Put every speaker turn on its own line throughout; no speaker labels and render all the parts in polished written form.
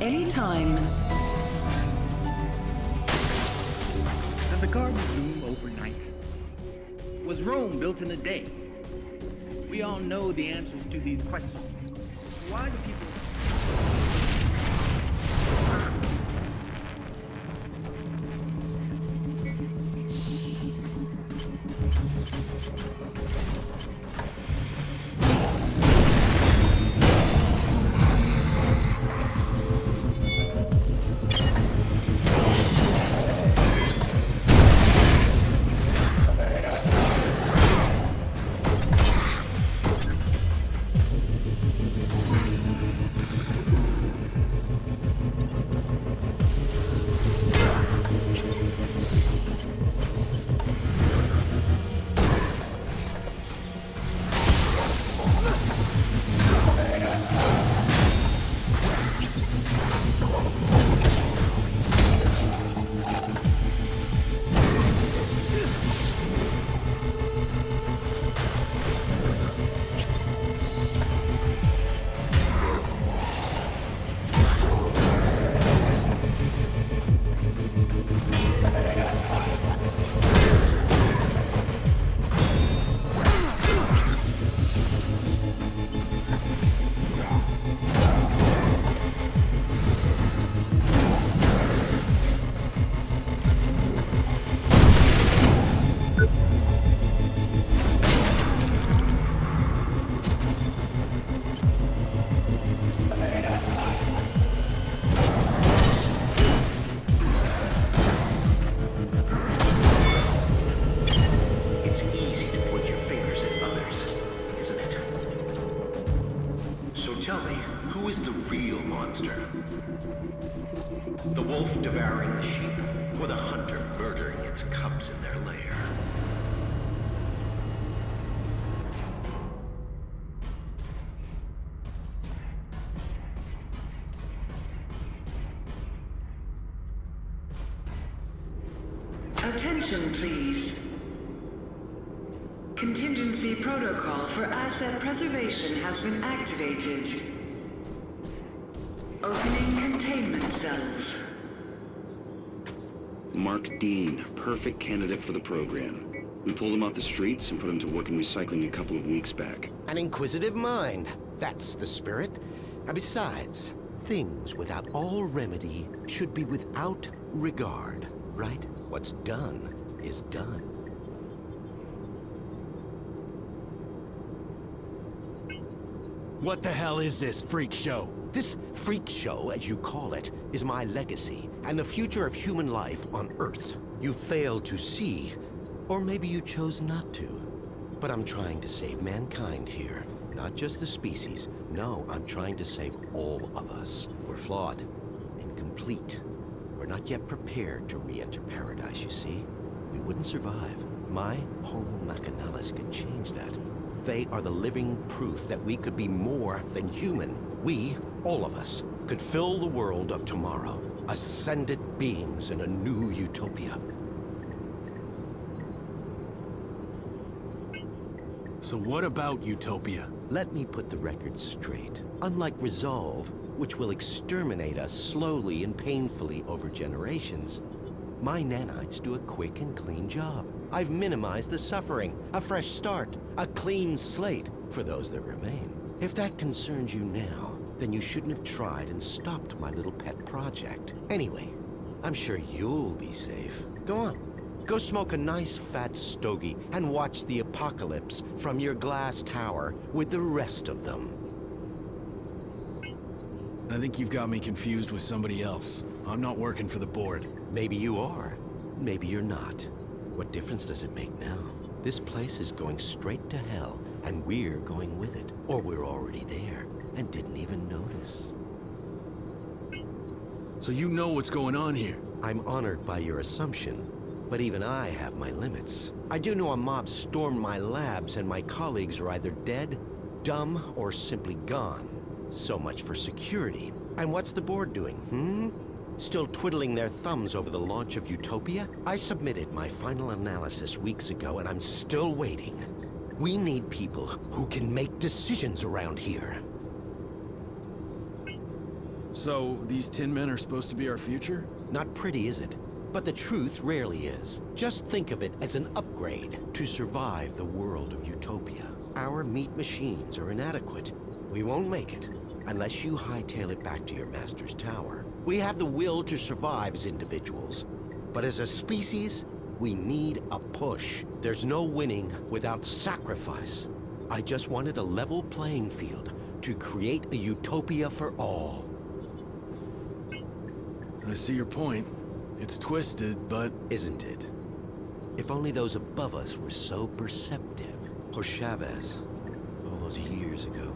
any time.
Did the garden bloom overnight? Was Rome built in a day? We all know the answers to these questions. Why do people...
The wolf devouring the sheep, or the hunter murdering its cubs in their lair?
Attention, please. Contingency protocol for asset preservation has been activated. Opening containment cells.
Mark Dean, perfect candidate for the program. We pulled him off the streets and put him to work in recycling a couple of weeks back.
An inquisitive mind. That's the spirit. And besides, things without all remedy should be without regard, right? What's done is done.
What the hell is this freak show?
This freak show, as you call it, is my legacy and the future of human life on Earth. You failed to see, or maybe you chose not to. But I'm trying to save mankind here. Not just the species. No, I'm trying to save all of us. We're flawed, incomplete. We're not yet prepared to re-enter paradise, you see. We wouldn't survive. My Homo Machinalis could change that. They are the living proof that we could be more than human. We, all of us, could fill the world of tomorrow. Ascended beings in a new utopia.
So what about utopia?
Let me put the record straight. Unlike Resolve, which will exterminate us slowly and painfully over generations, my nanites do a quick and clean job. I've minimized the suffering, a fresh start, a clean slate for those that remain. If that concerns you now, then you shouldn't have tried and stopped my little pet project. Anyway, I'm sure you'll be safe. Go on. Go smoke a nice fat stogie and watch the apocalypse from your glass tower with the rest of them.
I think you've got me confused with somebody else. I'm not working for the board.
Maybe you are. Maybe you're not. What difference does it make now? This place is going straight to hell, and we're going with it. Or we're already there, and didn't even notice.
So you know what's going on here?
I'm honored by your assumption, but even I have my limits. I do know a mob stormed my labs, and my colleagues are either dead, dumb, or simply gone. So much for security. And what's the board doing, Still twiddling their thumbs over the launch of Utopia? I submitted my final analysis weeks ago, and I'm still waiting. We need people who can make decisions around here.
So, these tin men are supposed to be our future?
Not pretty, is it? But the truth rarely is. Just think of it as an upgrade to survive the world of utopia. Our meat machines are inadequate. We won't make it unless you hightail it back to your master's tower. We have the will to survive as individuals, but as a species, we need a push. There's no winning without sacrifice. I just wanted a level playing field to create a utopia for all.
I see your point. It's twisted, but...
Isn't it? If only those above us were so perceptive. Poor Chavez, all those years ago.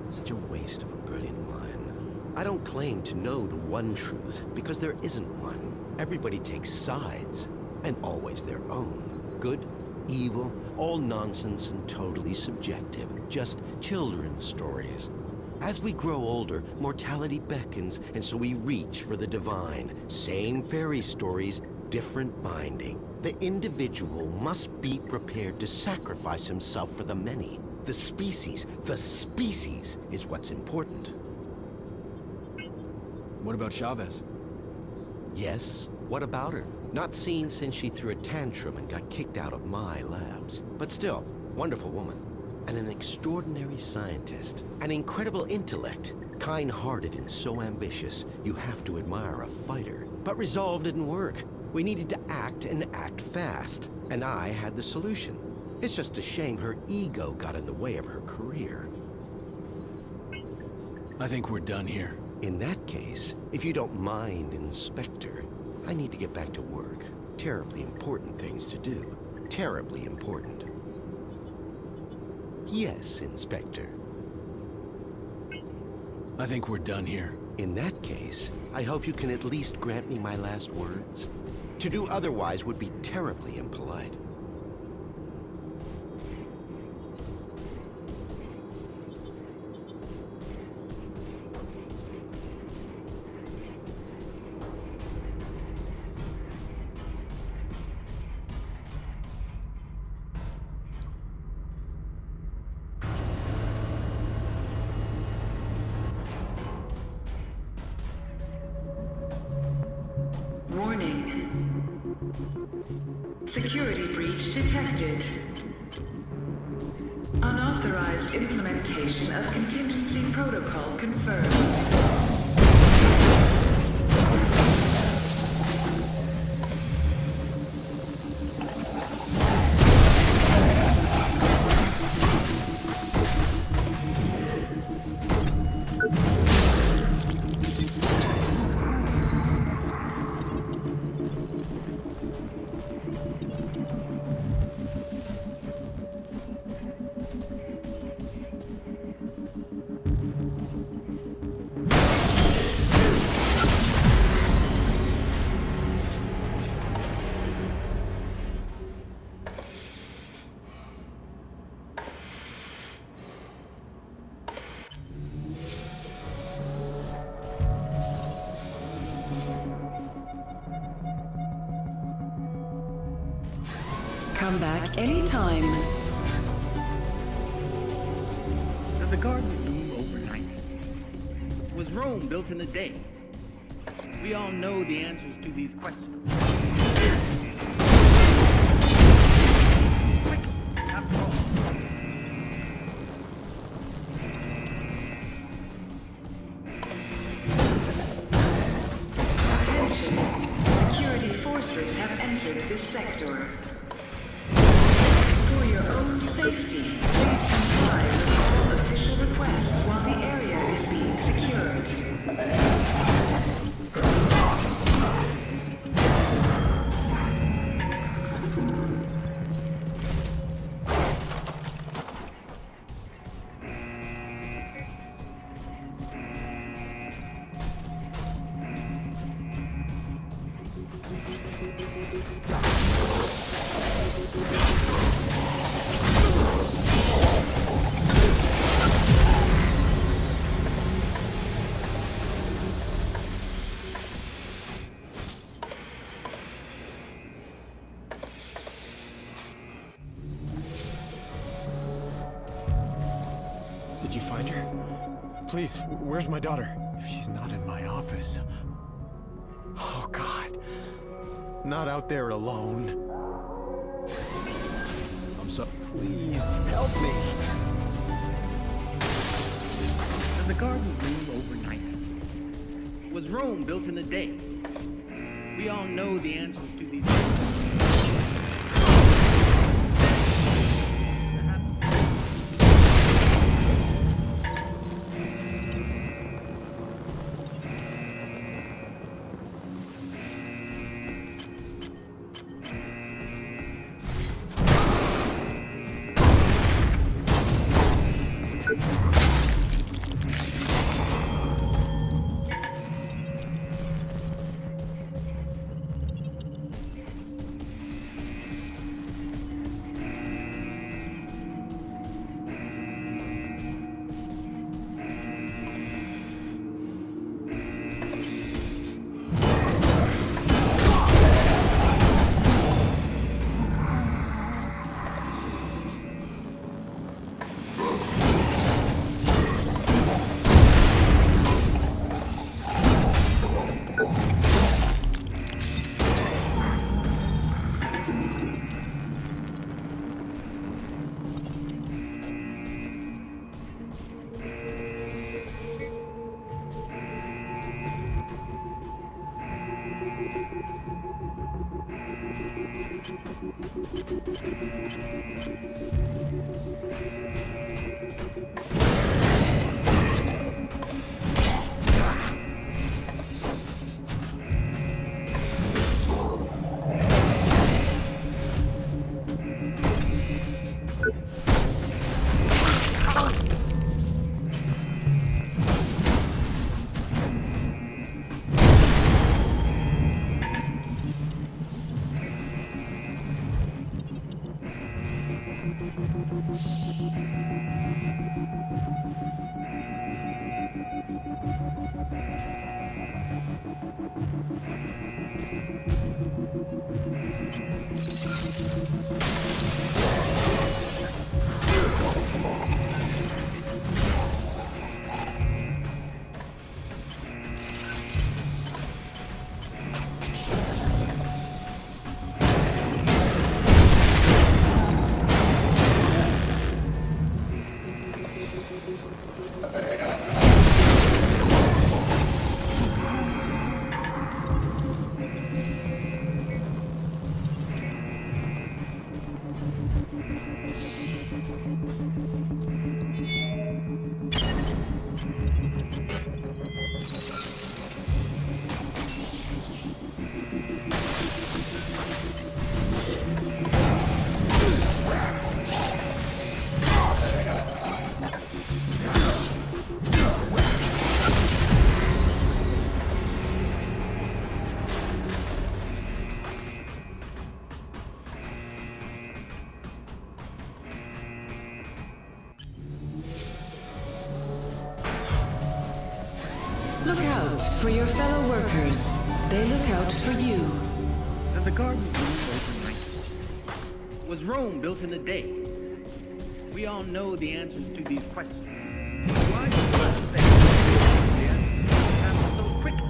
Such a waste of a brilliant mind. I don't claim to know the one truth, because there isn't one. Everybody takes sides, and always their own. Good, evil, all nonsense and totally subjective. Just children's stories. As we grow older, mortality beckons, and so we reach for the divine. Same fairy stories, different binding. The individual must be prepared to sacrifice himself for the many. The species is what's important.
What about Chavez?
Yes, what about her? Not seen since she threw a tantrum and got kicked out of my labs. But still, wonderful woman. And an extraordinary scientist. An incredible intellect. Kind-hearted and so ambitious, you have to admire a fighter. But resolve didn't work. We needed to act and act fast. And I had the solution. It's just a shame her ego got in the way of her career.
I think we're done here.
In that case, if you don't mind, Inspector, I need to get back to work. Terribly important things to do. Terribly important. Yes, Inspector.
I think we're done here.
In that case, I hope you can at least grant me my last words. To do otherwise would be terribly impolite.
Warning. Security breach detected. Unauthorized implementation of contingency protocol confirmed. Come back anytime.
Does the garden bloom overnight? Was Rome built in a day? We all know the answers to these questions. Quick, after all.
Attention. Security forces have entered this sector. For your own safety, please comply with all official requests while the area is being secured.
Did you find her? Please, where's my daughter?
If she's not in my office... Oh, God. Not out there alone. I'm so... Please, help me.
Does the garden bloom overnight? Was Rome built in a day? We all know the answers to these questions.
Look out for your fellow workers. They look out for you.
Does a garden bloom overnight? Was Rome built in a day? We all know the answers to these questions. Why do you think the answers happen so quickly?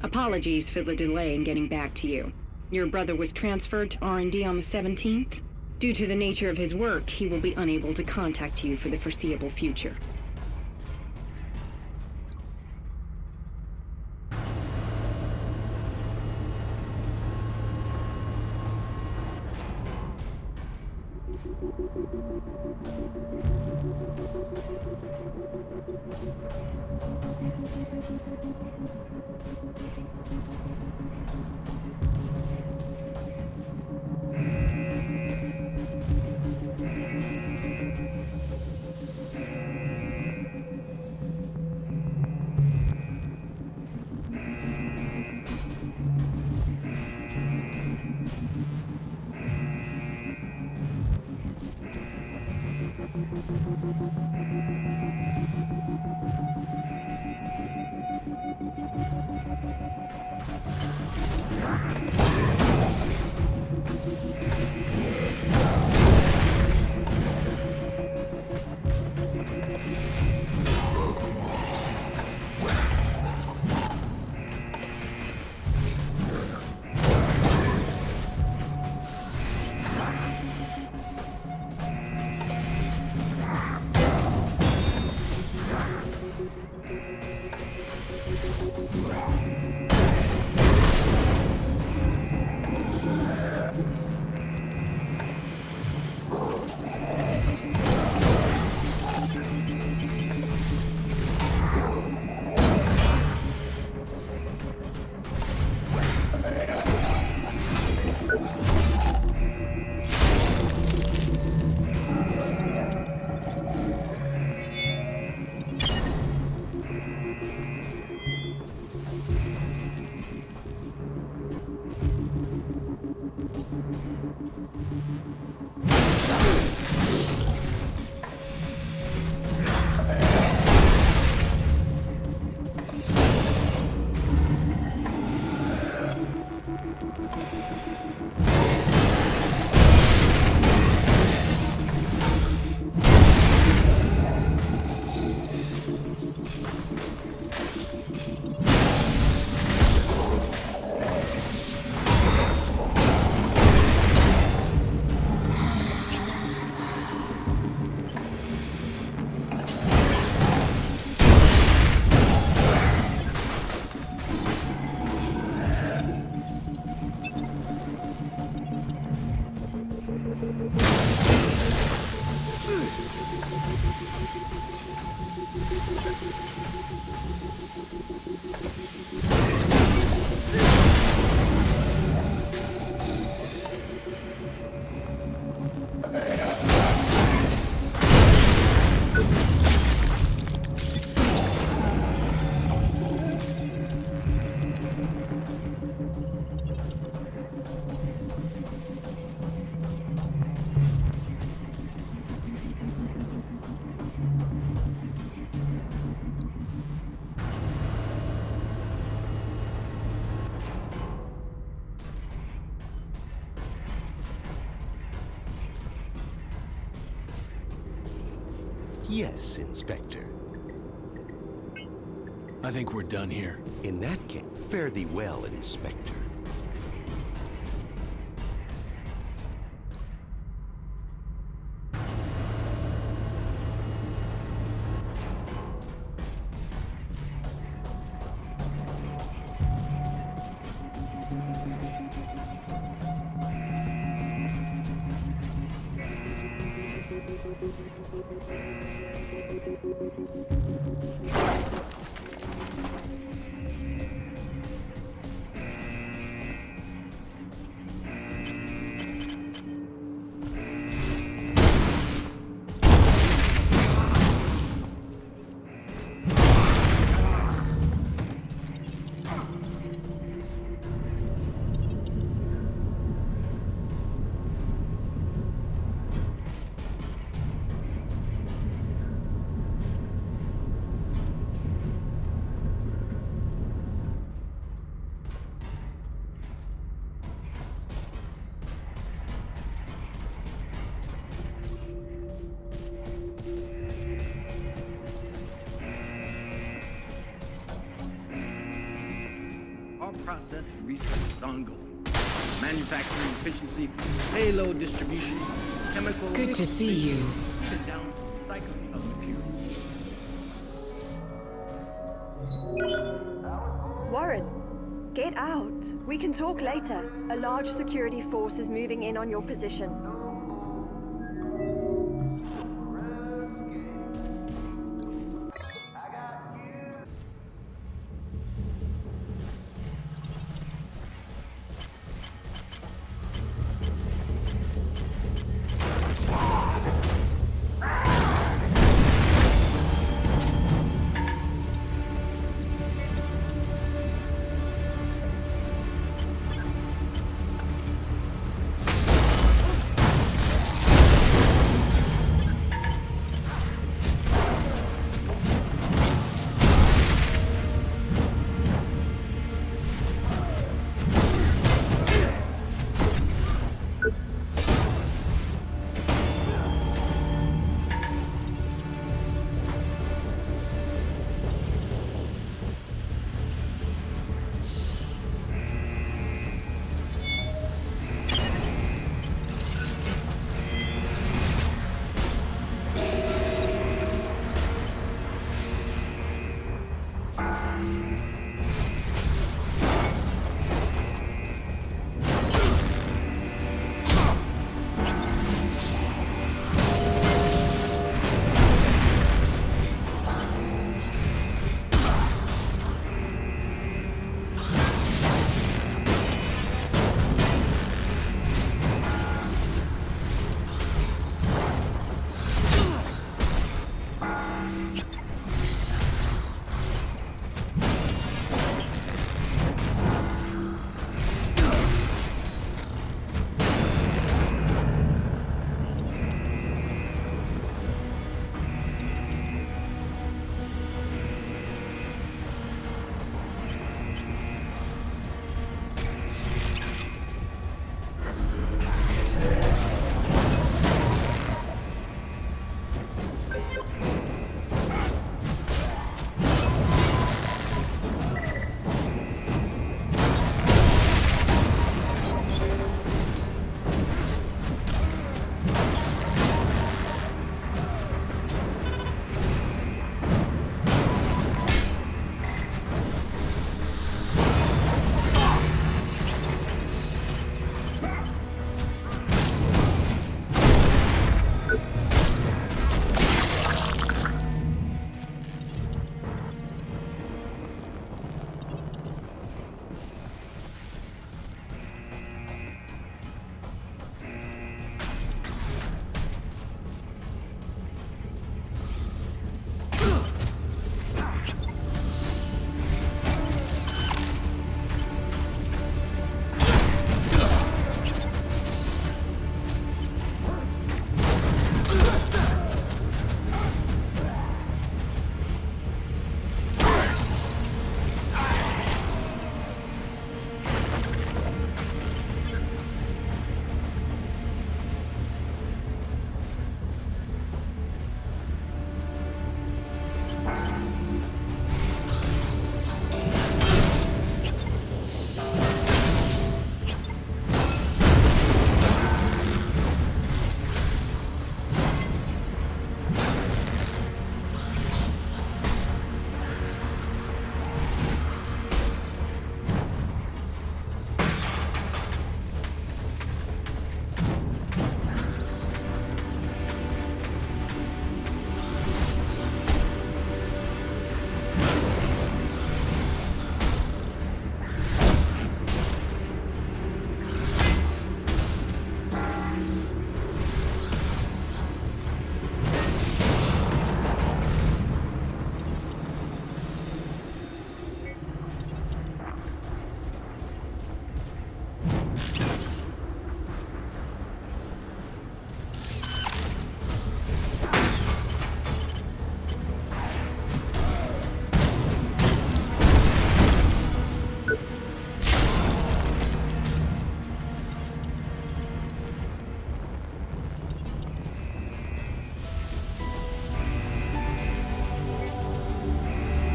Apologies for the delay in getting back to you. Your brother was transferred to R&D on the 17th. Due to the nature of his work, he will be unable to contact you for the foreseeable future.
Yes, Inspector.
I think we're done here.
In that case, fare thee well, Inspector.
Our process and research is ongoing. Manufacturing efficiency, payload distribution, chemical...
Good to see you.
Even down to recycling of materials.
Warren, get out. We can talk later. A large security force is moving in on your position.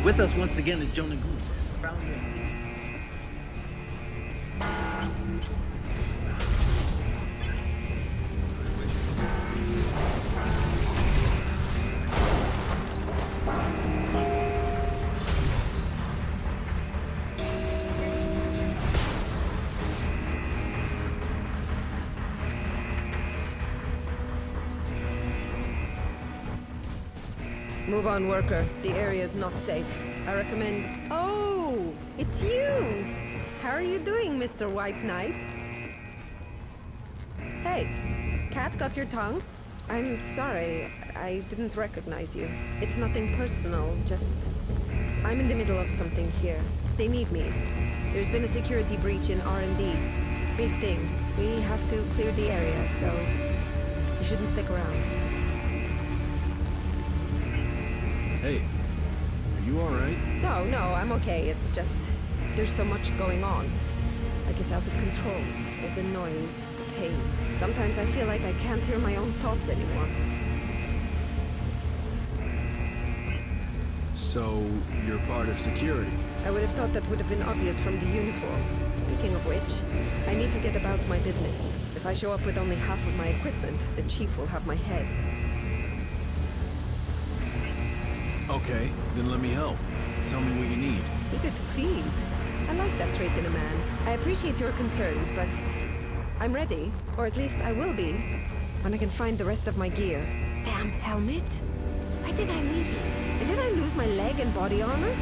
With us once again is Jonah Gould, founder and CEO.
Move on, worker. The area is not safe. I recommend... Oh! It's you! How are you doing, Mr. White Knight? Hey, cat got your tongue? I'm sorry, I didn't recognize you. It's nothing personal, just... I'm in the middle of something here. They need me. There's been a security breach in R&D. Big thing. We have to clear the area, so... You shouldn't stick around.
Hey, are you alright?
No, I'm okay. It's just... There's so much going on. Like it's out of control. All the noise, the pain. Sometimes I feel like I can't hear my own thoughts anymore.
So, you're part of security?
I would have thought that would have been obvious from the uniform. Speaking of which, I need to get about my business. If I show up with only half of my equipment, the chief will have my head.
Okay, then let me help. Tell me what you need.
Eager to please. I like that trait in a man. I appreciate your concerns, but I'm ready, or at least I will be, when I can find the rest of my gear. Damn helmet! Why did I leave you? And did I lose my leg and body armor?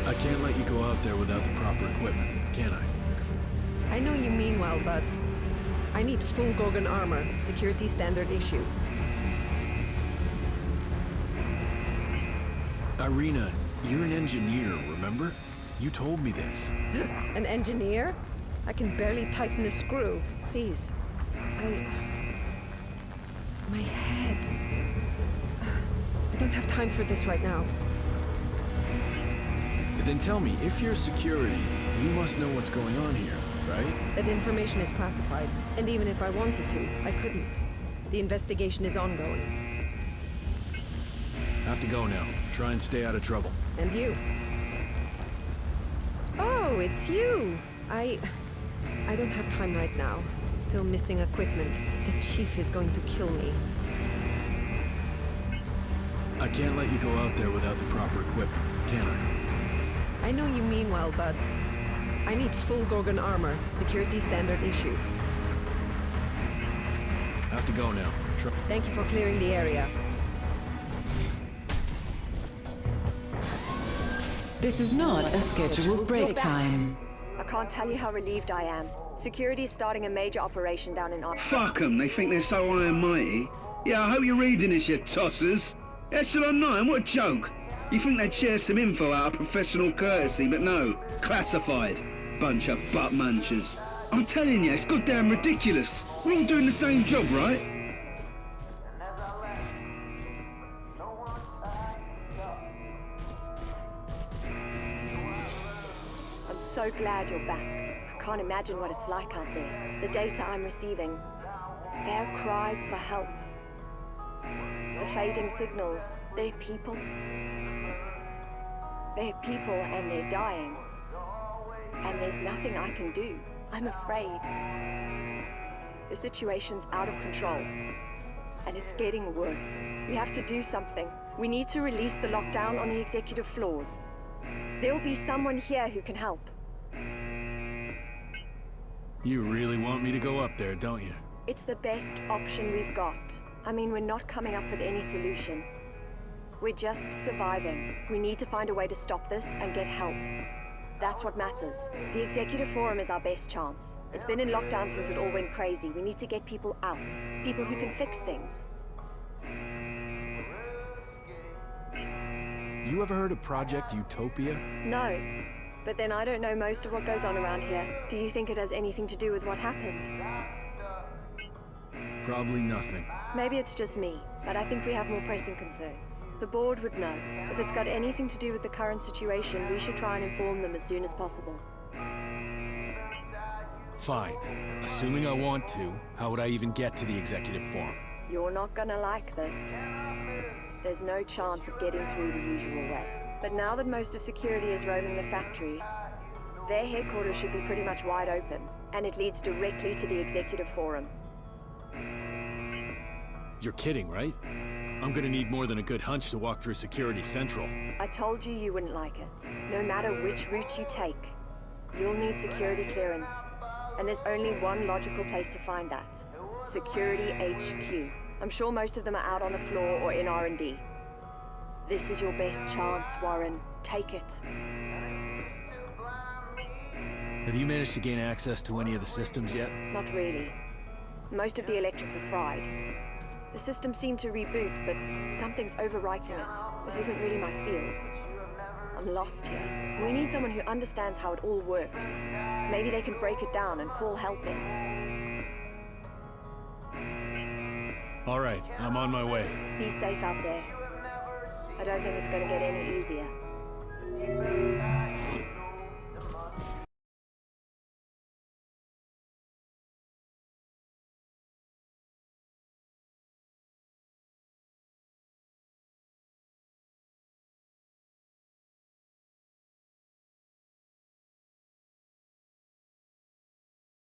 I can't let you go out there without the proper equipment, can I?
I know you mean well, but I need full Gorgon armor, security standard issue.
Irina, you're an engineer, remember? You told me this.
An engineer? I can barely tighten a screw. Please. My head. I don't have time for this right now.
Then tell me, if you're security, you must know what's going on here, right?
That information is classified, and even if I wanted to, I couldn't. The investigation is ongoing.
Have to go now. Try and stay out of trouble.
And you. Oh, it's you! I don't have time right now. Still missing equipment. The chief is going to kill me.
I can't let you go out there without the proper equipment, can I?
I know you mean well, but I need full Gorgon armor. Security standard issue.
Have to go now.
Thank you for clearing the area.
This is not a scheduled break time.
I can't tell you how relieved I am. Security's starting a major operation down in Ark.
Fuck 'em, they think they're so high and mighty. Yeah, I hope you're reading this, you tossers. Echelon 9, what a joke. You think they'd share some info out of professional courtesy, but no, classified. Bunch of butt munchers. I'm telling you, it's goddamn ridiculous. We're all doing the same job, right?
I'm so glad you're back. I can't imagine what it's like out there. The data I'm receiving, their cries for help. The fading signals, they're people. They're people and they're dying. And there's nothing I can do. I'm afraid. The situation's out of control. And it's getting worse. We have to do something. We need to release the lockdown on the executive floors. There'll be someone here who can help.
You really want me to go up there, don't you?
It's the best option we've got. I mean, we're not coming up with any solution. We're just surviving. We need to find a way to stop this and get help. That's what matters. The Executive Forum is our best chance. It's been in lockdown since it all went crazy. We need to get people out. People who can fix things.
You ever heard of Project Utopia?
No. But then I don't know most of what goes on around here. Do you think it has anything to do with what happened?
Probably nothing.
Maybe it's just me, but I think we have more pressing concerns. The board would know. If it's got anything to do with the current situation, we should try and inform them as soon as possible.
Fine. Assuming I want to, how would I even get to the Executive Forum?
You're not gonna like this. There's no chance of getting through the usual way. But now that most of security is roaming the factory, Their headquarters should be pretty much wide open, and it leads directly to the executive forum.
You're kidding, right? I'm gonna need more than a good hunch to walk through Security Central.
I told you you wouldn't like it. No matter which route you take, you'll need security clearance. And there's only one logical place to find that. Security HQ. I'm sure most of them are out on the floor or in R&D. This is your best chance, Warren. Take it.
Have you managed to gain access to any of the systems yet?
Not really. Most of the electrics are fried. The systems seem to reboot, but something's overwriting it. This isn't really my field. I'm lost here. We need someone who understands how it all works. Maybe they can break it down and call help in.
All right, I'm on my way.
Be safe out there. I don't think it's going to get any easier.